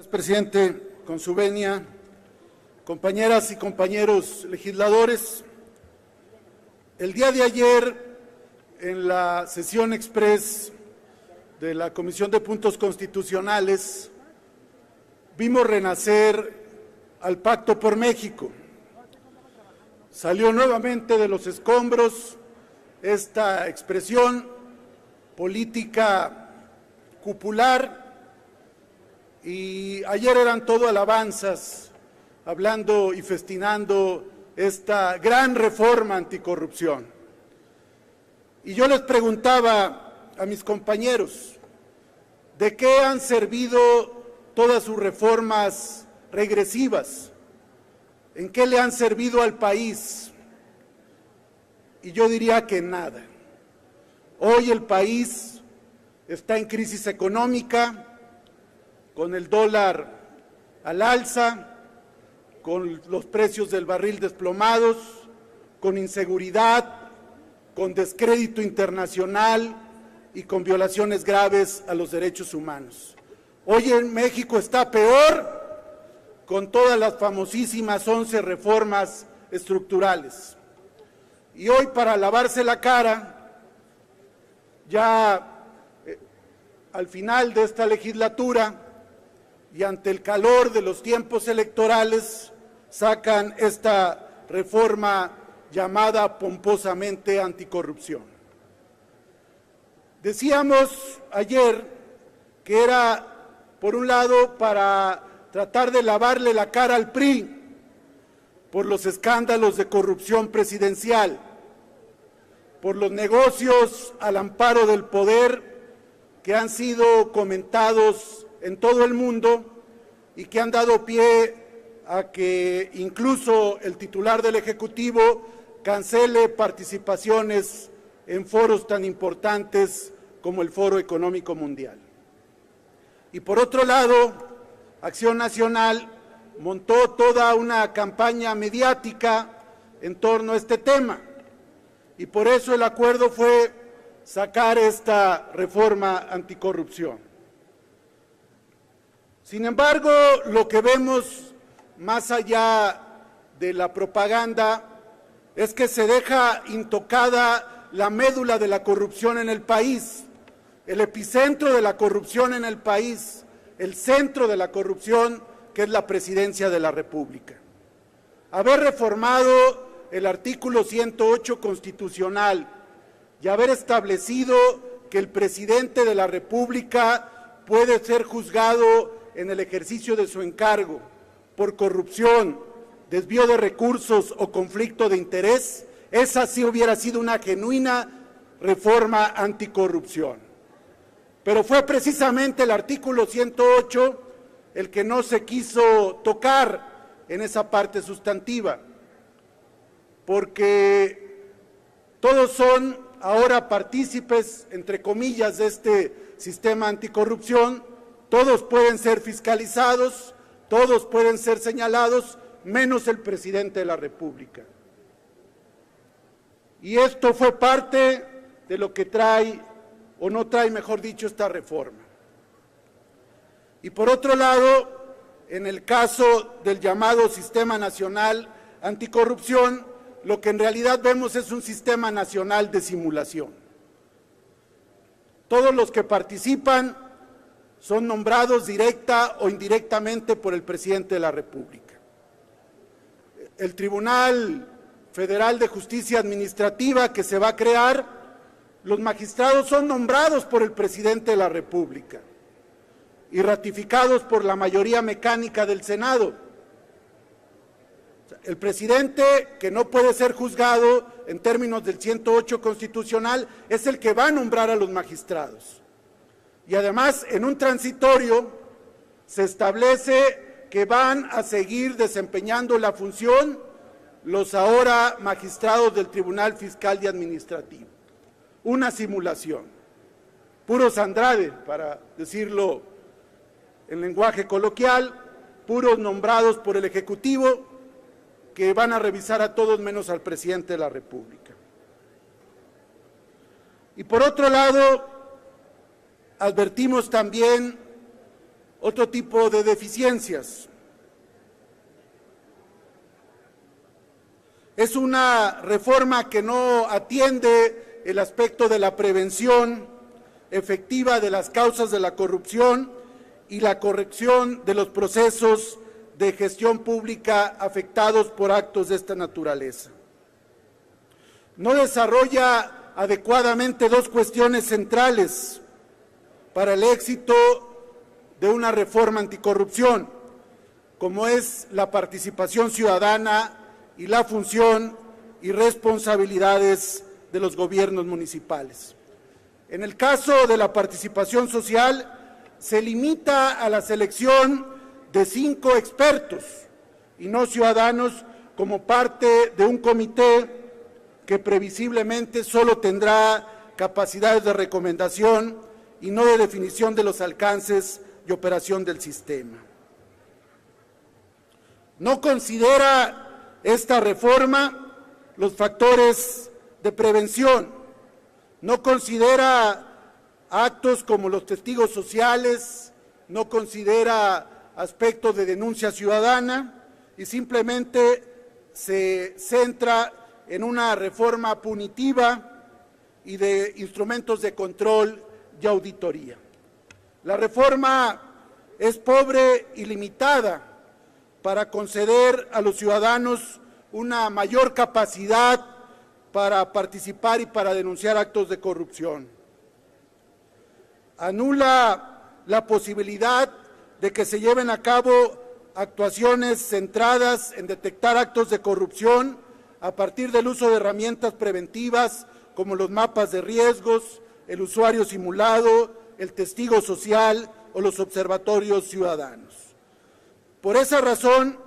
Presidente, con su venia, compañeras y compañeros legisladores, el día de ayer, en la sesión express de la Comisión de Puntos Constitucionales, vimos renacer al Pacto por México. Salió nuevamente de los escombros esta expresión política cupular, y ayer eran todo alabanzas, hablando y festinando esta gran reforma anticorrupción. Y yo les preguntaba a mis compañeros, ¿de qué han servido todas sus reformas regresivas? ¿En qué le han servido al país? Y yo diría que nada. Hoy el país está en crisis económica, con el dólar al alza, con los precios del barril desplomados, con inseguridad, con descrédito internacional y con violaciones graves a los derechos humanos. Hoy en México está peor, con todas las famosísimas 11 reformas estructurales. Y hoy, para lavarse la cara, ya al final de esta legislatura y ante el calor de los tiempos electorales, sacan esta reforma llamada pomposamente anticorrupción. Decíamos ayer que era, por un lado, para tratar de lavarle la cara al PRI por los escándalos de corrupción presidencial, por los negocios al amparo del poder que han sido comentados en todo el mundo y que han dado pie a que incluso el titular del Ejecutivo cancele participaciones en foros tan importantes como el Foro Económico Mundial. Y por otro lado, Acción Nacional montó toda una campaña mediática en torno a este tema, y por eso el acuerdo fue sacar esta reforma anticorrupción. Sin embargo, lo que vemos más allá de la propaganda es que se deja intocada la médula de la corrupción en el país, el epicentro de la corrupción en el país, el centro de la corrupción, que es la Presidencia de la República. Haber reformado el artículo 108 constitucional y haber establecido que el presidente de la República puede ser juzgado en el ejercicio de su encargo por corrupción, desvío de recursos o conflicto de interés, esa sí hubiera sido una genuina reforma anticorrupción. Pero fue precisamente el artículo 108 el que no se quiso tocar en esa parte sustantiva, porque todos son ahora partícipes, entre comillas, de este sistema anticorrupción. Todos pueden ser fiscalizados, todos pueden ser señalados, menos el presidente de la República. Y esto fue parte de lo que trae, o no trae, mejor dicho, esta reforma. Y por otro lado, en el caso del llamado Sistema Nacional Anticorrupción, lo que en realidad vemos es un sistema nacional de simulación. Todos los que participan son nombrados directa o indirectamente por el presidente de la República. El Tribunal Federal de Justicia Administrativa que se va a crear, los magistrados son nombrados por el presidente de la República y ratificados por la mayoría mecánica del Senado. El presidente, que no puede ser juzgado en términos del 108 constitucional, es el que va a nombrar a los magistrados. Y además, en un transitorio, se establece que van a seguir desempeñando la función los ahora magistrados del Tribunal Fiscal y Administrativo. Una simulación. Puros Andrade, para decirlo en lenguaje coloquial, puros nombrados por el Ejecutivo, que van a revisar a todos menos al presidente de la República. Y por otro lado, advertimos también otro tipo de deficiencias. Es una reforma que no atiende el aspecto de la prevención efectiva de las causas de la corrupción y la corrección de los procesos de gestión pública afectados por actos de esta naturaleza. No desarrolla adecuadamente dos cuestiones centrales para el éxito de una reforma anticorrupción, como es la participación ciudadana y la función y responsabilidades de los gobiernos municipales. En el caso de la participación social, se limita a la selección de 5 expertos y no ciudadanos como parte de un comité que previsiblemente solo tendrá capacidades de recomendación y no de definición de los alcances y operación del sistema. No considera esta reforma los factores de prevención, no considera actos como los testigos sociales, no considera aspectos de denuncia ciudadana y simplemente se centra en una reforma punitiva y de instrumentos de control y auditoría. La reforma es pobre y limitada para conceder a los ciudadanos una mayor capacidad para participar y para denunciar actos de corrupción. Anula la posibilidad de que se lleven a cabo actuaciones centradas en detectar actos de corrupción a partir del uso de herramientas preventivas como los mapas de riesgos, el usuario simulado, el testigo social o los observatorios ciudadanos. Por esa razón,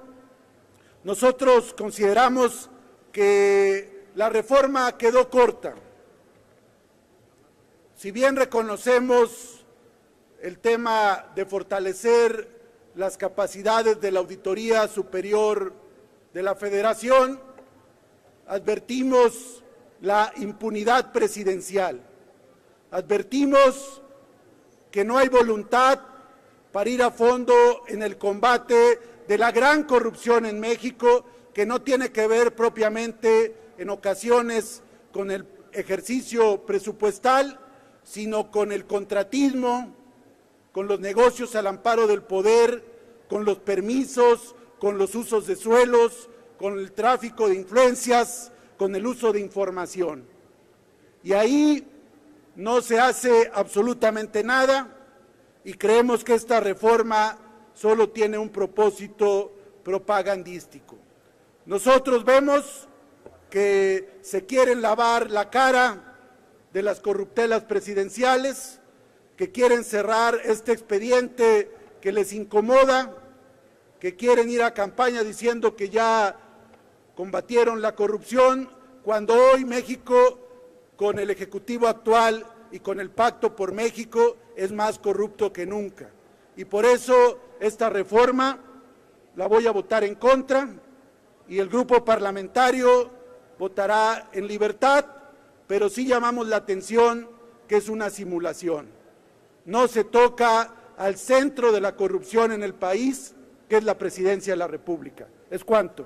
nosotros consideramos que la reforma quedó corta. Si bien reconocemos el tema de fortalecer las capacidades de la Auditoría Superior de la Federación, advertimos la impunidad presidencial, advertimos que no hay voluntad para ir a fondo en el combate de la gran corrupción en México, que no tiene que ver propiamente en ocasiones con el ejercicio presupuestal, sino con el contratismo, con los negocios al amparo del poder, con los permisos, con los usos de suelos, con el tráfico de influencias, con el uso de información. Y ahí no se hace absolutamente nada y creemos que esta reforma solo tiene un propósito propagandístico. Nosotros vemos que se quieren lavar la cara de las corruptelas presidenciales, que quieren cerrar este expediente que les incomoda, que quieren ir a campaña diciendo que ya combatieron la corrupción, cuando hoy México, con el Ejecutivo actual y con el Pacto por México, es más corrupto que nunca. Y por eso esta reforma la voy a votar en contra y el grupo parlamentario votará en libertad, pero sí llamamos la atención que es una simulación. No se toca al centro de la corrupción en el país, que es la Presidencia de la República. Es cuanto.